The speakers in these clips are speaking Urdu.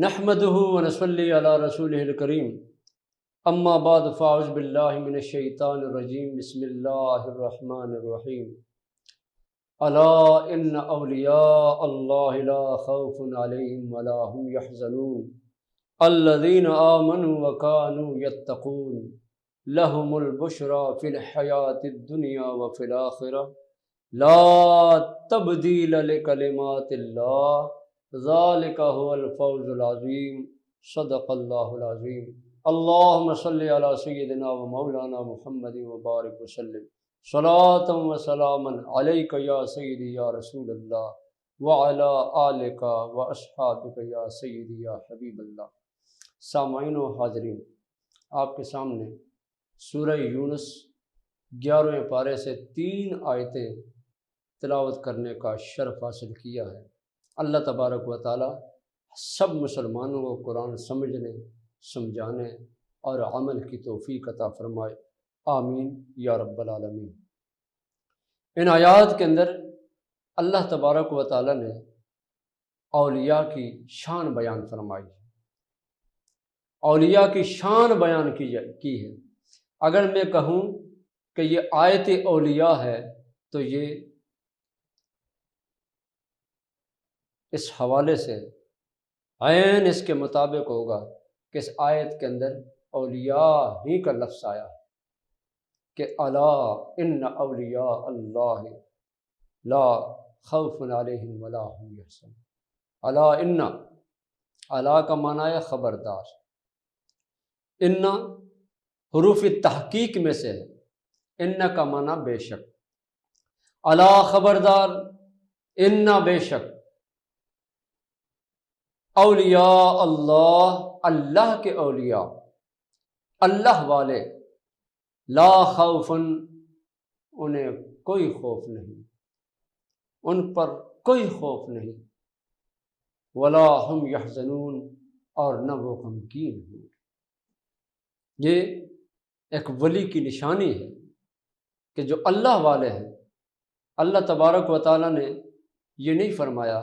نحمده ونصلي على رسوله الكريم اما بعد فاعوذ بالله من الشیطان الرجیم بسم اللہ الرحمن الرحیم الا ان اولیاء اللہ لا خوف علیہم ولا هم يحزنون الذين آمنوا وكانوا يتقون لهم البشرى في الحياة الدنيا وفي الآخرة لا تبديل لكلمات الله ذالک هو الفوز العظیم صدق اللہ العظیم اللہم صلی علی سیدنا و مولانا محمد وبارک وسلم صلاۃ و سلاما علیک یا سیدی یا رسول اللہ وعلی آلک و اصحابک یا سیدی یا حبیب اللہ۔ سامعین و حاضرین، آپ کے سامنے سورہ یونس 11ویں پارے سے 3 آیتیں تلاوت کرنے کا شرف حاصل کیا ہے۔ اللہ تبارک و تعالی سب مسلمانوں کو قرآن سمجھنے، سمجھانے اور عمل کی توفیق عطا فرمائے، آمین یا رب العالمین۔ ان آیات کے اندر اللہ تبارک و تعالی نے اولیاء کی شان بیان فرمائی ہے، اولیاء کی شان بیان کی ہے۔ اگر میں کہوں کہ یہ آیت اولیاء ہے تو یہ اس حوالے سے عین اس کے مطابق ہوگا کہ اس آیت کے اندر اولیاء ہی کا لفظ آیا ہے کہ الا ان اولیاء اللہ لا خوف علیہم ولا هم یحزنون۔ الا ان، الا کا معنی ہے خبردار، ان حروف تحقیق میں سے ہے، ان کا معنی بے شک، الا خبردار، ان بے شک، اولیاء اللہ، اللہ کے اولیاء، اللہ والے، لا خوف، انہیں کوئی خوف نہیں، ان پر کوئی خوف نہیں، ولا هم یحزنون، اور نہ وہ غمگین ہوں۔ یہ ایک ولی کی نشانی ہے کہ جو اللہ والے ہیں، اللہ تبارک و تعالیٰ نے یہ نہیں فرمایا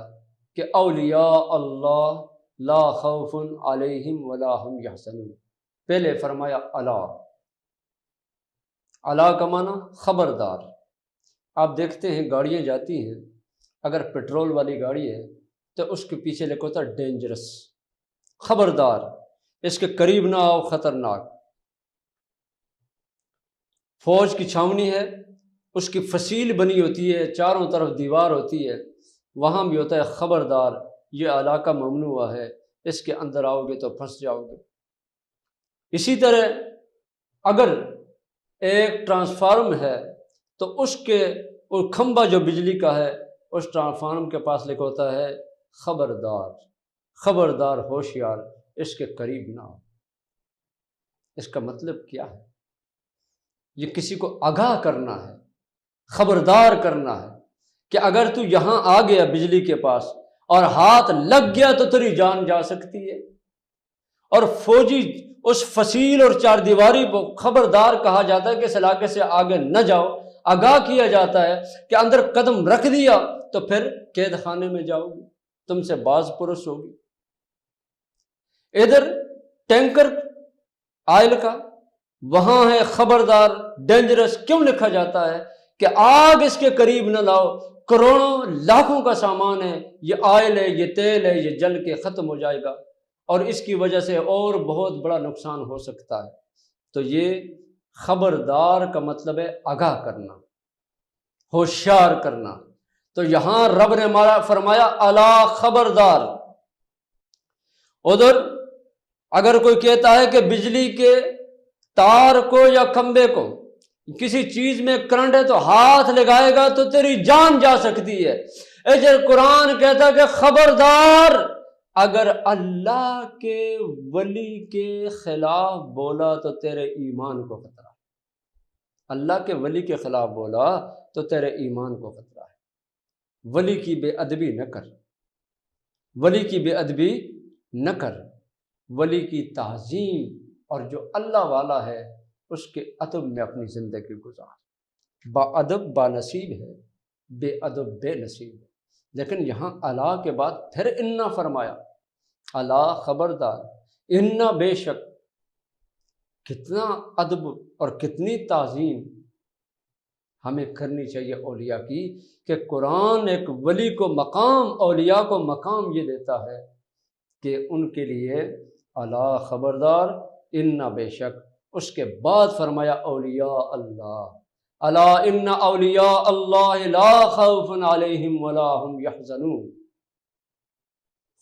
کہ اولیاء اللہ لا خوف علیہم ولا هم یحزنون، پہلے فرمایا الا، الا کا معنی خبردار۔ آپ دیکھتے ہیں گاڑیاں جاتی ہیں، اگر پیٹرول والی گاڑی ہے تو اس کے پیچھے لکھا ہوتا ہے ڈینجرس، خبردار، اس کے قریب نہ آؤ، خطرناک۔ فوج کی چھاونی ہے، اس کی فصیل بنی ہوتی ہے، چاروں طرف دیوار ہوتی ہے، وہاں بھی ہوتا ہے خبردار، یہ علاقہ ممنوع ہے، اس کے اندر آؤ گے تو پھنس جاؤ گے۔ اسی طرح اگر ایک ٹرانسفارم ہے تو اس کے وہ کھمبا جو بجلی کا ہے، اس ٹرانسفارم کے پاس لکھا ہوتا ہے خبردار، خبردار، ہوشیار، اس کے قریب نہ آؤ۔ اس کا مطلب کیا ہے؟ یہ کسی کو آگاہ کرنا ہے، خبردار کرنا ہے کہ اگر تو یہاں آ گیا بجلی کے پاس اور ہاتھ لگ گیا تو تیری جان جا سکتی ہے۔ اور فوجی اس فصیل اور چار دیواری کو خبردار کہا جاتا ہے کہ اس علاقے سے آگے نہ جاؤ، آگاہ کیا جاتا ہے کہ اندر قدم رکھ دیا تو پھر قید خانے میں جاؤ گی، تم سے باز پرس ہوگی۔ ادھر ٹینکر آئل کا، وہاں ہے خبردار، ڈینجرس، کیوں لکھا جاتا ہے کہ آگ اس کے قریب نہ لاؤ، کروڑوں لاکھوں کا سامان ہے، یہ آئل ہے، یہ تیل ہے، یہ جل کے ختم ہو جائے گا اور اس کی وجہ سے اور بہت بڑا نقصان ہو سکتا ہے۔ تو یہ خبردار کا مطلب ہے آگاہ کرنا، ہوشیار کرنا۔ تو یہاں رب نے فرمایا الا خبردار۔ ادھر اگر کوئی کہتا ہے کہ بجلی کے تار کو یا کھمبے کو کسی چیز میں کرنٹ ہے تو ہاتھ لگائے گا تو تیری جان جا سکتی ہے، ایسے قرآن کہتا ہے کہ خبردار، اگر اللہ کے ولی کے خلاف بولا تو تیرے ایمان کو خطرہ ہے، اللہ کے ولی کے خلاف بولا تو تیرے ایمان کو خطرہ ہے۔ ولی کی بے ادبی نہ کر، ولی کی بے ادبی نہ کر، ولی کی تعظیم اور جو اللہ والا ہے اس کے ادب میں اپنی زندگی گزار۔ با ادب با نصیب ہے، بے ادب بے نصیب ہے۔ لیکن یہاں الا کے بعد پھر انا فرمایا، الا خبردار، ان بے شک، کتنا ادب اور کتنی تعظیم ہمیں کرنی چاہیے اولیاء کی، کہ قرآن ایک ولی کو مقام، اولیاء کو مقام یہ دیتا ہے کہ ان کے لیے الا خبردار، ان بے شک، اس کے بعد فرمایا اولیاء اللہ، الا ان اولیاء اللہ لا خوف علیہم ولا هم یحزنون،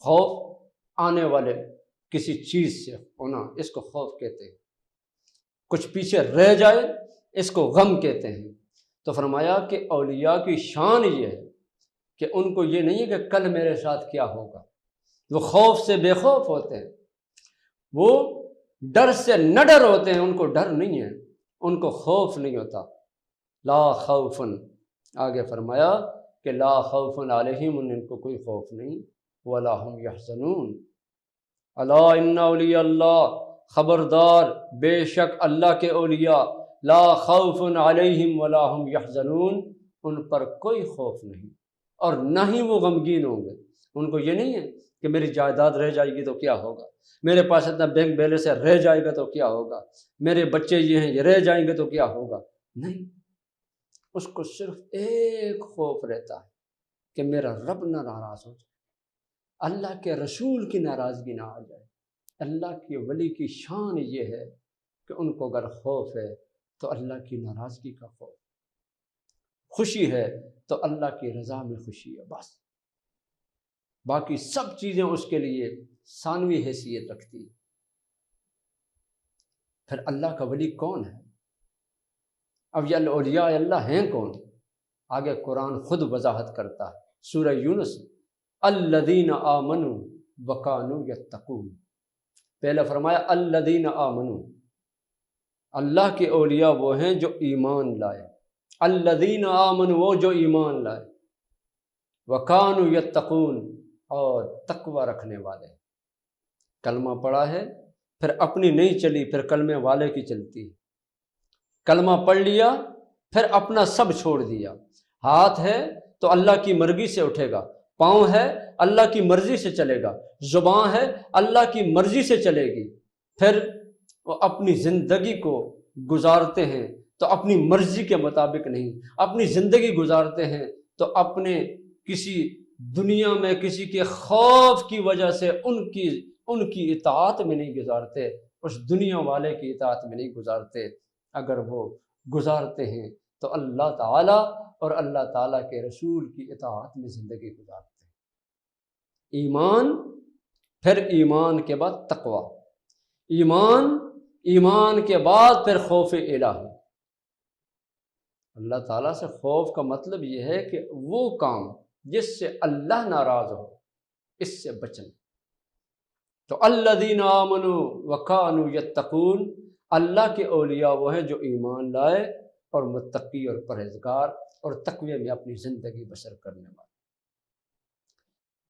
خوف آنے والے کسی چیز سے ہونا، اس کو خوف کہتے ہیں، کچھ پیچھے رہ جائے اس کو غم کہتے ہیں۔ تو فرمایا کہ اولیاء کی شان یہ ہے کہ ان کو یہ نہیں ہے کہ کل میرے ساتھ کیا ہوگا، وہ خوف سے بے خوف ہوتے ہیں، وہ ڈر سے نہ ڈر ہوتے ہیں، ان کو ڈر نہیں ہے، ان کو خوف نہیں ہوتا۔ لا خوفن، آگے فرمایا کہ لا خوف علیہم، ان کو کوئی خوف نہیں، ولا هم یحزنون، الا ان اولیاء اللہ، خبردار بے شک اللہ کے اولیاء، لا خوف علیہم ولا هم یحزنون، ان پر کوئی خوف نہیں اور نہ ہی وہ غمگین ہوں گے۔ ان کو یہ نہیں ہے کہ میری جائیداد رہ جائے گی تو کیا ہوگا، میرے پاس اتنا بینک بیلنس ہے رہ جائے گا تو کیا ہوگا، میرے بچے یہ ہیں یہ رہ جائیں گے تو کیا ہوگا، نہیں، اس کو صرف ایک خوف رہتا ہے کہ میرا رب نہ ناراض ہو جائے، اللہ کے رسول کی ناراضگی نہ آ جائے۔ اللہ کے ولی کی شان یہ ہے کہ ان کو اگر خوف ہے تو اللہ کی ناراضگی کا خوف، خوشی ہے تو اللہ کی رضا میں خوشی ہے، بس باقی سب چیزیں اس کے لیے ثانوی حیثیت رکھتی ہے۔ پھر اللہ کا ولی کون ہے؟ اب یہ اولیاء اللہ ہیں کون؟ آگے قرآن خود وضاحت کرتا ہے، سورہ یونس، الذین آمنوا وکانوا یتقون، پہلے فرمایا الذین آمنوا، اللہ کے اولیاء وہ ہیں جو ایمان لائے، الذین آمنوا، وہ جو ایمان لائے، وکانوا یتقون، اور تقوی رکھنے والے، کلمہ پڑھا ہے پھر اپنی نہیں چلی، پھر کلمے والے کی چلتی، کلمہ پڑھ لیا پھر اپنا سب چھوڑ دیا، ہاتھ ہے تو اللہ کی مرضی سے اٹھے گا، پاؤں ہے اللہ کی مرضی سے چلے گا، زبان ہے اللہ کی مرضی سے چلے گی، پھر وہ اپنی زندگی کو گزارتے ہیں تو اپنی مرضی کے مطابق نہیں، اپنی زندگی گزارتے ہیں تو اپنے کسی دنیا میں کسی کے خوف کی وجہ سے ان کی اطاعت میں نہیں گزارتے، اس دنیا والے کی اطاعت میں نہیں گزارتے، اگر وہ گزارتے ہیں تو اللہ تعالیٰ اور اللہ تعالیٰ کے رسول کی اطاعت میں زندگی گزارتے ہیں۔ ایمان، پھر ایمان کے بعد تقوی، ایمان کے بعد پھر خوف الہی۔ اللہ تعالیٰ سے خوف کا مطلب یہ ہے کہ وہ کام جس سے اللہ ناراض ہو، اس سے بچنا۔ تو الذین آمنوا وکانوا یتقون، اللہ کے اولیاء وہ ہیں جو ایمان لائے اور متقی اور پرہیزگار اور تقوی میں اپنی زندگی بسر کرنے والے۔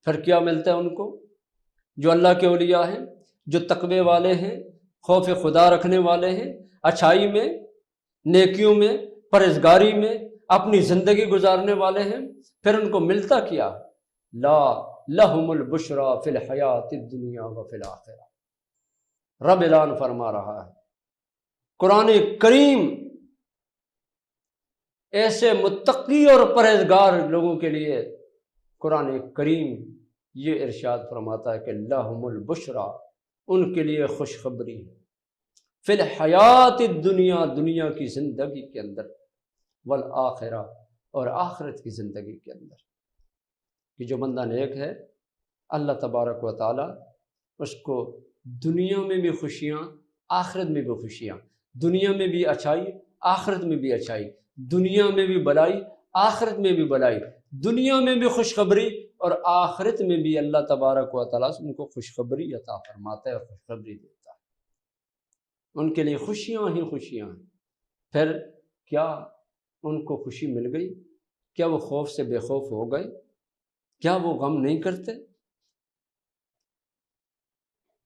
پھر کیا ملتا ہے ان کو؟ جو اللہ کے اولیاء ہیں، جو تقوی والے ہیں، خوف خدا رکھنے والے ہیں، اچھائی میں، نیکیوں میں، پرہیزگاری میں اپنی زندگی گزارنے والے ہیں، پھر ان کو ملتا کیا؟ لا لہم البشری فی الحیات الدنیا وفی الآخرہ، رب اعلان فرما رہا ہے، قرآن کریم ایسے متقی اور پرہیزگار لوگوں کے لیے قرآن کریم یہ ارشاد فرماتا ہے کہ لہم البشری، ان کے لیے خوشخبری ہے، فی الحیات الدنیا، دنیا کی زندگی کے اندر، والآخرہ، اور آخرت کی زندگی کے اندر، کہ جو بندہ نیک ہے اللہ تبارک و تعالی اس کو دنیا میں بھی خوشیاں، آخرت میں بھی خوشیاں، دنیا میں بھی اچھائی، آخرت میں بھی اچھائی، دنیا میں بھی بلائی، آخرت میں بھی بلائی، دنیا میں بھی خوشخبری اور آخرت میں بھی اللہ تبارک و تعالیٰ ان کو خوشخبری عطا فرماتا ہے اور خوشخبری دیتا ہے، ان کے لیے خوشیاں ہی خوشیاں ہیں۔ پھر کیا ان کو خوشی مل گئی؟ کیا وہ خوف سے بے خوف ہو گئے؟ کیا وہ غم نہیں کرتے؟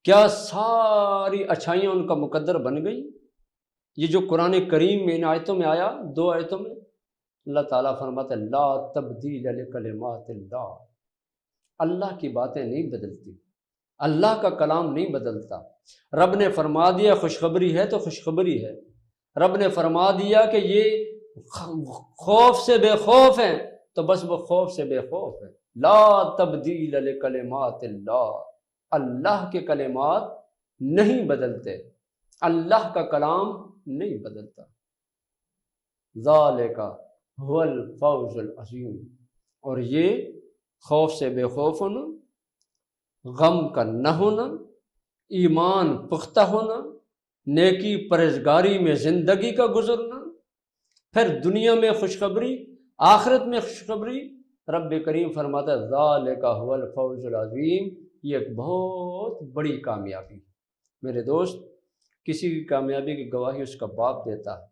کیا ساری اچھائیاں ان کا مقدر بن گئی؟ یہ جو قرآن کریم میں ان آیتوں میں آیا، 2 آیتوں میں، اللہ تعالیٰ فرماتا ہے لا تبدیل لکلمات اللہ، اللہ کی باتیں نہیں بدلتی، اللہ کا کلام نہیں بدلتا۔ رب نے فرما دیا خوشخبری ہے تو خوشخبری ہے، رب نے فرما دیا کہ یہ خوف سے بے خوف ہیں تو بس وہ خوف سے بے خوف ہیں۔ لا تبدیل لکلمات اللہ، اللہ کے کلمات نہیں بدلتے، اللہ کا کلام نہیں بدلتا۔ ذالک هو الفوز العظیم، اور یہ خوف سے بے خوف ہونا، غم کا نہ ہونا، ایمان پختہ ہونا، نیکی پرہیزگاری میں زندگی کا گزرنا، پھر دنیا میں خوشخبری آخرت میں خوشخبری، رب کریم فرماتا ہے ذالک هو الفوز العظیم، یہ ایک بہت بڑی کامیابی ہے۔ میرے دوست، کسی کی کامیابی کی گواہی اس کا باپ دیتا ہے،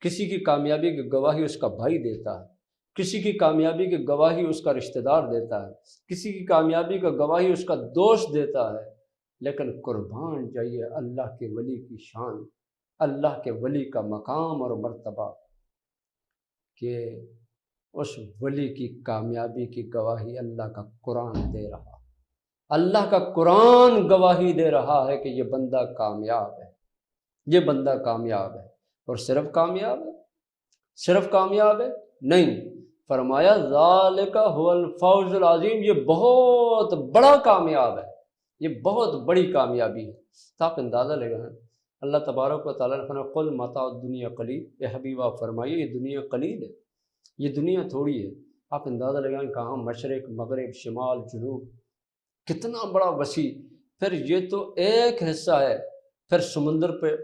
کسی کی کامیابی کی گواہی اس کا بھائی دیتا ہے، کسی کی کامیابی کی گواہی اس کا رشتہ دار دیتا ہے، کسی کی کامیابی کا گواہی اس کا دوست دیتا ہے، لیکن قربان جائیے اللہ کے ولی کی شان، اللہ کے ولی کا مقام اور مرتبہ، کہ اس ولی کی کامیابی کی گواہی اللہ کا قرآن دے رہا، اللہ کا قرآن گواہی دے رہا ہے کہ یہ بندہ کامیاب ہے، یہ بندہ کامیاب ہے۔ اور صرف کامیاب ہے، صرف کامیاب ہے نہیں، فرمایا ذالک هو الفوز العظیم، یہ بہت بڑا کامیاب ہے، یہ بہت بڑی کامیابی ہے۔ تو آپ اندازہ لگائیں، اللہ تبارک و تعالیٰ نے فرمایا قل متاع الدنیا قلیل، اے حبیب آپ فرمائیے یہ دنیا قلیل ہے، یہ دنیا تھوڑی ہے۔ آپ اندازہ لگائیں کہاں مشرق مغرب شمال جنوب، کتنا بڑا وسیع، پھر یہ تو ایک حصہ ہے، پھر سمندر پہ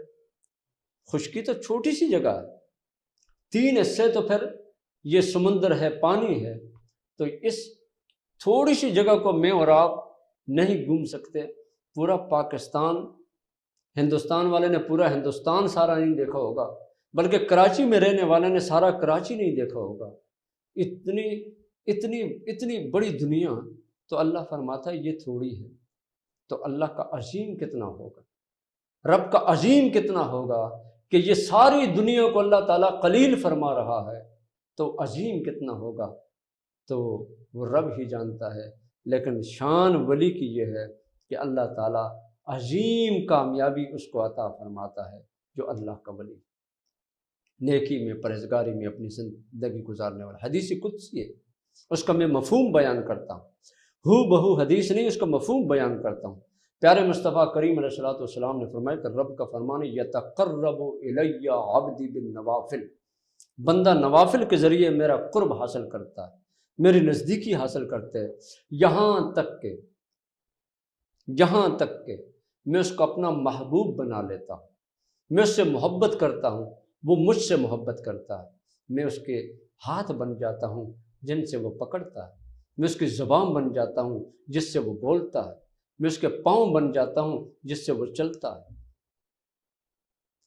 خشکی تو چھوٹی سی جگہ ہے، 3 حصے تو پھر یہ سمندر ہے، پانی ہے، تو اس تھوڑی سی جگہ کو میں اور آپ نہیں گھوم سکتے۔ پورا پاکستان، ہندوستان والے نے پورا ہندوستان سارا نہیں دیکھا ہوگا، بلکہ کراچی میں رہنے والے نے سارا کراچی نہیں دیکھا ہوگا، اتنی اتنی اتنی بڑی دنیا، تو اللہ فرماتا ہے یہ تھوڑی ہے، تو اللہ کا عظیم کتنا ہوگا، رب کا عظیم کتنا ہوگا کہ یہ ساری دنیا کو اللہ تعالیٰ قلیل فرما رہا ہے، تو عظیم کتنا ہوگا تو وہ رب ہی جانتا ہے۔ لیکن شان ولی کی یہ ہے کہ اللہ تعالیٰ عظیم کامیابی اس کو عطا فرماتا ہے جو اللہ کا ولی، نیکی میں پرہیزگاری میں اپنی زندگی گزارنے والا۔ حدیث قدسی ہے، اس کا میں مفہوم بیان کرتا ہوں، ہو بہو حدیث نہیں، اس کا مفہوم بیان کرتا ہوں۔ پیارے مصطفیٰ کریم علیہ الصلوۃ والسلام نے فرمایا کہ رب کا فرمان ہے یتقرب الی عبدی بالنوافل، بندہ نوافل کے ذریعے میرا قرب حاصل کرتا ہے، میری نزدیکی حاصل کرتے ہیں، یہاں تک کہ میں اس کو اپنا محبوب بنا لیتا ہوں، میں اس سے محبت کرتا ہوں، وہ مجھ سے محبت کرتا ہے، میں اس کے ہاتھ بن جاتا ہوں جن سے وہ پکڑتا ہے، میں اس کی زبان بن جاتا ہوں جس سے وہ بولتا ہے، میں اس کے پاؤں بن جاتا ہوں جس سے وہ چلتا ہے،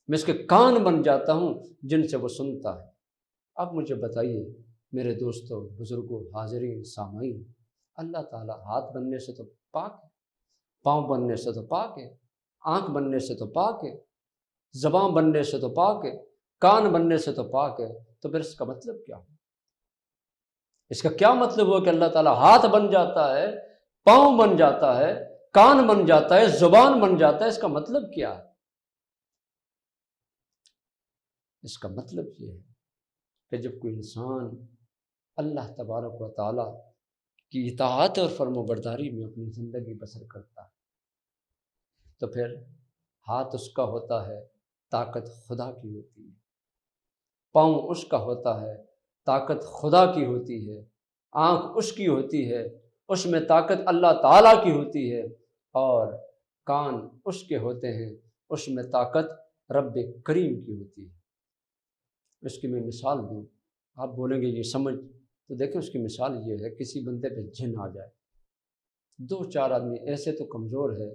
میں اس کے کان بن جاتا ہوں جن سے وہ سنتا ہے۔ اب مجھے بتائیے میرے دوستوں، بزرگوں، حاضرین، سامعین، اللہ تعالیٰ ہاتھ بننے سے تو پاک ہے، پاؤں بننے سے تو پاک ہے، آنکھ بننے سے تو پاک ہے، زبان بننے سے تو پاک ہے، کان بننے سے تو پاک ہے، تو پھر اس کا مطلب کیا ہو؟ اس کا کیا مطلب ہوا کہ اللہ تعالیٰ ہاتھ بن جاتا ہے، پاؤں بن جاتا ہے، کان بن جاتا ہے، زبان بن جاتا ہے؟ اس کا مطلب کیا ہے؟ اس کا مطلب یہ ہے کہ جب کوئی انسان اللہ تبارک و تعالیٰ کی اطاعت اور فرم و برداری میں اپنی زندگی بسر کرتا ہے تو پھر ہاتھ اس کا ہوتا ہے، طاقت خدا کی ہوتی ہے، پاؤں اس کا ہوتا ہے، طاقت خدا کی ہوتی ہے، آنکھ اس کی ہوتی ہے، اس میں طاقت اللہ تعالیٰ کی ہوتی ہے، اور کان اس کے ہوتے ہیں، اس میں طاقت رب کریم کی ہوتی ہے۔ اس کی میں مثال دوں، آپ بولیں گے یہ سمجھ، تو دیکھیں اس کی مثال یہ ہے، کسی بندے پہ جن آ جائے، 2-4 آدمی ایسے تو کمزور ہے،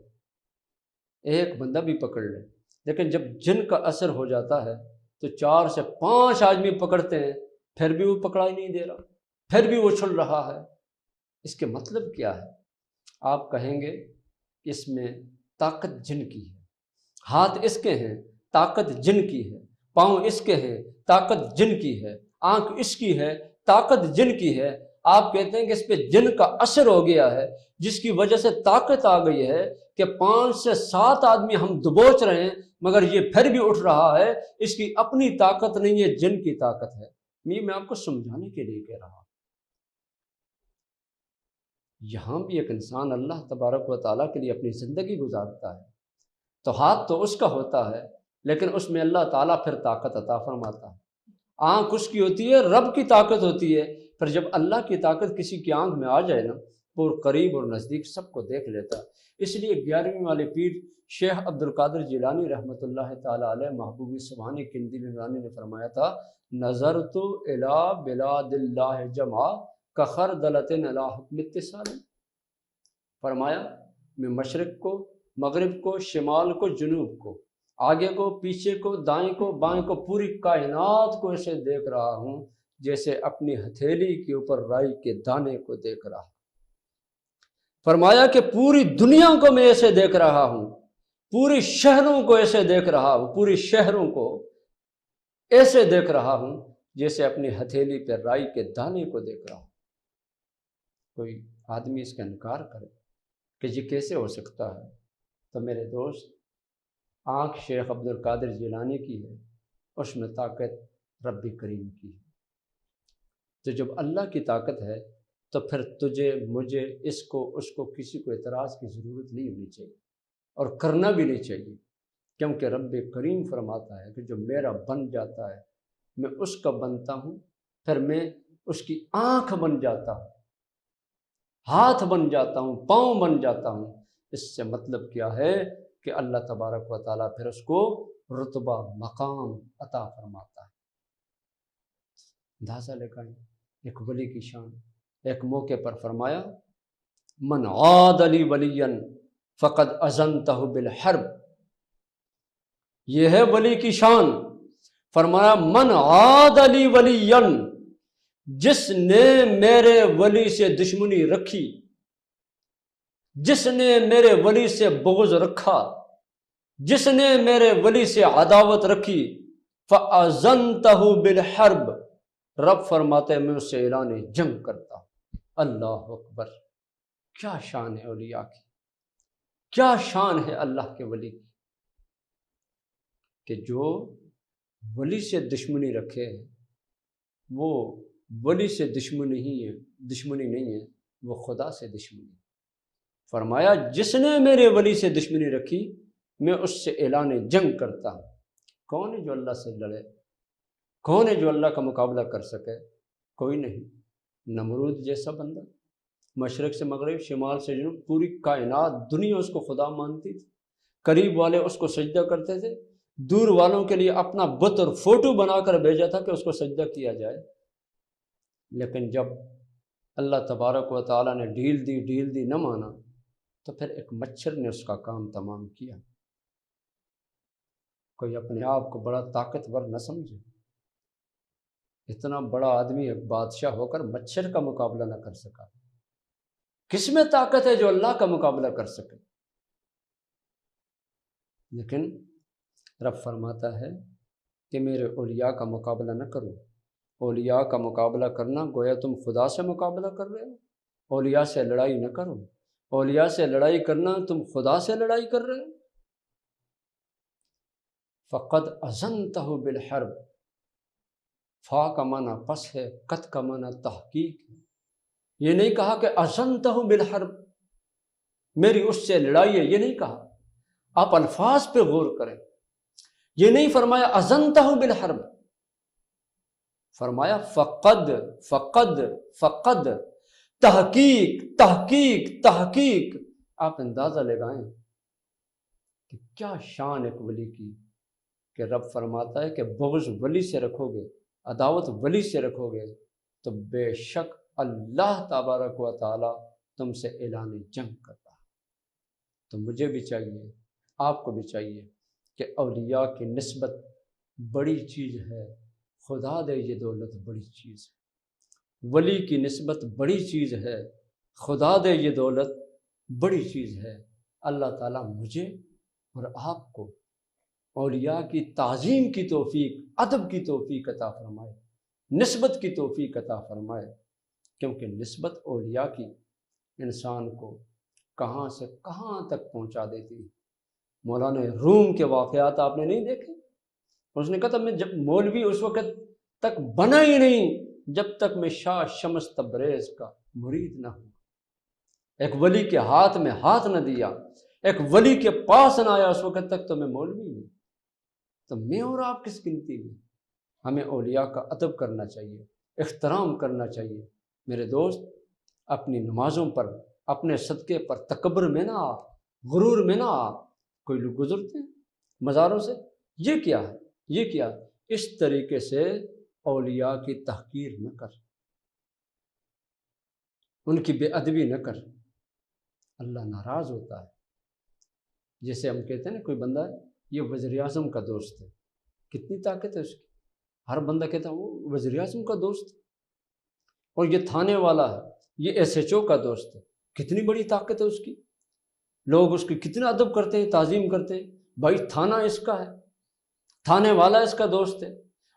ایک بندہ بھی پکڑ لے، لیکن جب جن کا اثر ہو جاتا ہے تو 4 سے 5 آدمی پکڑتے ہیں، پھر بھی وہ پکڑا ہی نہیں دے رہا، پھر بھی وہ چھل رہا ہے۔ اس کے مطلب کیا ہے؟ آپ کہیں گے کہ اس میں طاقت جن کی ہے، ہاتھ اس کے ہیں، طاقت جن کی ہے، پاؤں اس کے ہیں، طاقت جن کی ہے، آنکھ اس کی ہے، طاقت جن کی ہے۔ آپ کہتے ہیں کہ اس پہ جن کا اثر ہو گیا ہے، جس کی وجہ سے طاقت آ گئی ہے کہ 5 سے 7 آدمی ہم دبوچ رہے ہیں مگر یہ پھر بھی اٹھ رہا ہے، اس کی اپنی طاقت نہیں ہے، جن کی طاقت ہے۔ یہ میں آپ کو سمجھانے کے لیے کہہ رہا ہوں۔ یہاں بھی ایک انسان اللہ تبارک و تعالیٰ کے لیے اپنی زندگی گزارتا ہے تو ہاتھ تو اس کا ہوتا ہے، لیکن اس میں اللہ تعالیٰ پھر طاقت عطا فرماتا ہے۔ آنکھ اس کی ہوتی ہے، رب کی طاقت ہوتی ہے، پھر جب اللہ کی طاقت کسی کی آنکھ میں آ جائے نا، وہ قریب اور نزدیک سب کو دیکھ لیتا ہے۔ اس لیے 11ویں والے پیر شیخ عبد القادر جیلانی رحمۃ اللہ تعالیٰ علیہ محبوبی سبحانی کندی نورانی نے فرمایا تھا، نظرت الی بلاد اللہ جمع کخردلۃ علی حکم اتصال۔ فرمایا میں مشرق کو، مغرب کو، شمال کو، جنوب کو، آگے کو، پیچھے کو، دائیں کو، بائیں کو، پوری کائنات کو ایسے دیکھ رہا ہوں جیسے اپنی ہتھیلی کے اوپر رائی کے دانے کو دیکھ رہا ہوں۔ فرمایا کہ پوری دنیا کو میں ایسے دیکھ رہا ہوں، پوری شہروں کو ایسے دیکھ رہا ہوں، پوری شہروں کو ایسے دیکھ رہا ہوں جیسے اپنی ہتھیلی پہ رائی کے دانے کو دیکھ رہا ہوں۔ کوئی آدمی اس کا انکار کرے کہ یہ کیسے ہو سکتا ہے، تو میرے دوست، آنکھ شیخ عبد القادر جیلانی کی ہے، اس میں طاقت رب کریم کی ہے۔ تو جب اللہ کی طاقت ہے تو پھر تجھے، مجھے، اس کو، اس کو، کسی کو اعتراض کی ضرورت نہیں ہونی چاہیے اور کرنا بھی نہیں چاہیے، کیونکہ رب کریم فرماتا ہے کہ جو میرا بن جاتا ہے میں اس کا بنتا ہوں، پھر میں اس کی آنکھ بن جاتا ہوں، ہاتھ بن جاتا ہوں، پاؤں بن جاتا ہوں۔ اس سے مطلب کیا ہے کہ اللہ تبارک و تعالیٰ پھر اس کو رتبہ، مقام عطا فرماتا ہے۔ اندازہ لگائیں ایک ولی کی شان۔ ایک موقع پر فرمایا، من عاد لی ولیا فقد اذنتہ بالحرب۔ یہ ہے ولی کی شان۔ فرمایا من عاد لی ولیا، جس نے میرے ولی سے دشمنی رکھی، جس نے میرے ولی سے بغض رکھا، جس نے میرے ولی سے عداوت رکھی، فَأَذَنْتَهُ بِالْحَرْبِ، رب فرماتے ہیں میں اس سے اعلان جنگ کرتا ہوں۔ اللہ اکبر! کیا شان ہے اولیاء کی، کیا شان ہے اللہ کے ولی کی، کہ جو ولی سے دشمنی رکھے، وہ ولی سے دشمنی نہیں ہے، وہ خدا سے دشمنی۔ فرمایا جس نے میرے ولی سے دشمنی رکھی میں اس سے اعلان جنگ کرتا ہوں۔ کون ہے جو اللہ سے لڑے؟ کون ہے جو اللہ کا مقابلہ کر سکے؟ کوئی نہیں۔ نمرود جیسا بندہ، مشرق سے مغرب، شمال سے جنوب، پوری کائنات دنیا اس کو خدا مانتی تھی، قریب والے اس کو سجدہ کرتے تھے، دور والوں کے لیے اپنا بت اور فوٹو بنا کر بھیجا تھا کہ اس کو سجدہ کیا جائے۔ لیکن جب اللہ تبارک و تعالیٰ نے ڈھیل دی نہ مانا، تو پھر ایک مچھر نے اس کا کام تمام کیا۔ کوئی اپنے آپ کو بڑا طاقتور نہ سمجھے، اتنا بڑا آدمی ایک بادشاہ ہو کر مچھر کا مقابلہ نہ کر سکا۔ کس میں طاقت ہے جو اللہ کا مقابلہ کر سکے؟ لیکن رب فرماتا ہے کہ میرے اولیاء کا مقابلہ نہ کرو۔ اولیاء کا مقابلہ کرنا گویا تم خدا سے مقابلہ کر رہے ہو۔ اولیاء سے لڑائی نہ کرو۔ اولیاء سے لڑائی کرنا تم خدا سے لڑائی کر رہے ہو۔ فقد اذنتہ بالحرب، فا کا معنی پس ہے، قط کا معنی تحقیق ہے۔ یہ نہیں کہا کہ اذنتہ بالحرب، میری اس سے لڑائی ہے، یہ نہیں کہا۔ آپ الفاظ پہ غور کریں۔ یہ نہیں فرمایا اذنتہ بالحرب، فرمایا فقد فقد فقد، تحقیق تحقیق تحقیق۔ آپ اندازہ لگائیں کہ کیا شان ایک ولی کی، کہ رب فرماتا ہے کہ بغض ولی سے رکھو گے، عداوت ولی سے رکھو گے تو بے شک اللہ تبارک و تعالی تم سے اعلان جنگ کرتا ہے۔ تو مجھے بھی چاہیے، آپ کو بھی چاہیے کہ اولیاء کی نسبت بڑی چیز ہے، خدا دے یہ دولت بڑی چیز ہے۔ ولی کی نسبت بڑی چیز ہے، خدا دے یہ دولت بڑی چیز ہے۔ اللہ تعالیٰ مجھے اور آپ کو اولیاء کی تعظیم کی توفیق، ادب کی توفیق عطا فرمائے، نسبت کی توفیق عطا فرمائے، کیونکہ نسبت اولیاء کی انسان کو کہاں سے کہاں تک پہنچا دیتی ہے۔ مولانا روم کے واقعات آپ نے نہیں دیکھے؟ اس نے کہا تھا میں جب مولوی اس وقت تک بنا ہی نہیں جب تک میں شاہ شمس تبریز کا مرید نہ ہوں، ایک ولی کے ہاتھ میں ہاتھ نہ دیا، ایک ولی کے پاس نہ آیا اس وقت تک تو میں مولوی ہوں۔ تو میں اور آپ کس گنتی میں؟ ہمیں اولیاء کا ادب کرنا چاہیے، احترام کرنا چاہیے۔ میرے دوست، اپنی نمازوں پر، اپنے صدقے پر تکبر میں نہ آ، غرور میں نہ آ۔ کوئی لوگ گزرتے ہیں مزاروں سے، یہ کیا ہے، یہ کیا؟ اس طریقے سے اولیاء کی تحقیر نہ کر، ان کی بے ادبی نہ کر، اللہ ناراض ہوتا ہے۔ جیسے ہم کہتے ہیں نا کوئی بندہ ہے یہ وزیر اعظم کا دوست ہے، کتنی طاقت ہے اس کی، ہر بندہ کہتا ہے وہ وزیر اعظم کا دوست ہے، اور یہ تھانے والا ہے، یہ ایس ایچ او کا دوست ہے، کتنی بڑی طاقت ہے اس کی، لوگ اس کی کتنا ادب کرتے ہیں، تعظیم کرتے ہیں۔ بھائی تھانہ اس کا ہے، تھانے والا اس کا دوست ہے،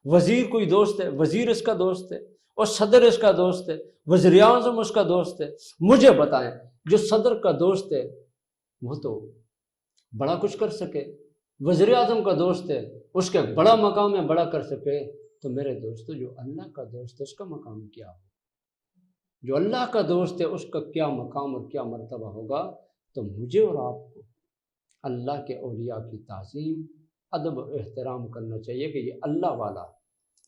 وزیر کوئی دوست ہے، وزیر اس کا دوست ہے، اور صدر اس کا دوست ہے، وزیر اعظم اس کا دوست ہے۔ مجھے بتائیں جو صدر کا دوست ہے وہ تو بڑا کچھ کر سکے، وزیر اعظم کا دوست ہے اس کے بڑا مقام ہے، بڑا کر سکے، تو میرے دوستو جو اللہ کا دوست ہے اس کا مقام کیا ہو؟ جو اللہ کا دوست ہے اس کا کیا مقام اور کیا مرتبہ ہوگا؟ تو مجھے اور آپ کو اللہ کے اولیاء کی تعظیم، ادب و احترام کرنا چاہیے کہ یہ اللہ والا ہے،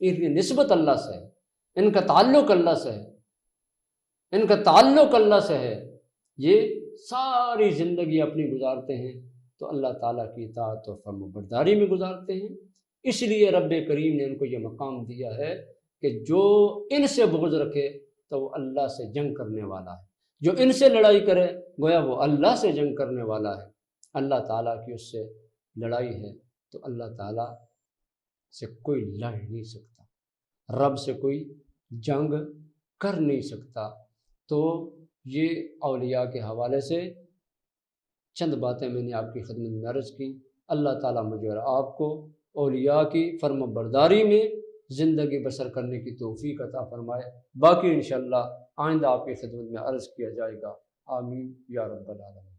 ان کی نسبت اللہ سے ہے، ان کا تعلق اللہ سے ہے، ان کا تعلق اللہ سے ہے، یہ ساری زندگی اپنی گزارتے ہیں تو اللہ تعالیٰ کی اطاعت و فرمانبرداری میں گزارتے ہیں۔ اس لیے رب کریم نے ان کو یہ مقام دیا ہے کہ جو ان سے بغض رکھے تو وہ اللہ سے جنگ کرنے والا ہے، جو ان سے لڑائی کرے گویا وہ اللہ سے جنگ کرنے والا ہے۔ اللہ تعالیٰ کی اس سے لڑائی ہے تو اللہ تعالیٰ سے کوئی لڑ نہیں سکتا، رب سے کوئی جنگ کر نہیں سکتا۔ تو یہ اولیاء کے حوالے سے چند باتیں میں نے آپ کی خدمت میں عرض کی۔ اللہ تعالیٰ مجھے اور آپ کو اولیاء کی فرم برداری میں زندگی بسر کرنے کی توفیق عطا فرمائے۔ باقی انشاءاللہ آئندہ آپ کی خدمت میں عرض کیا جائے گا۔ آمین یا رب العالمین۔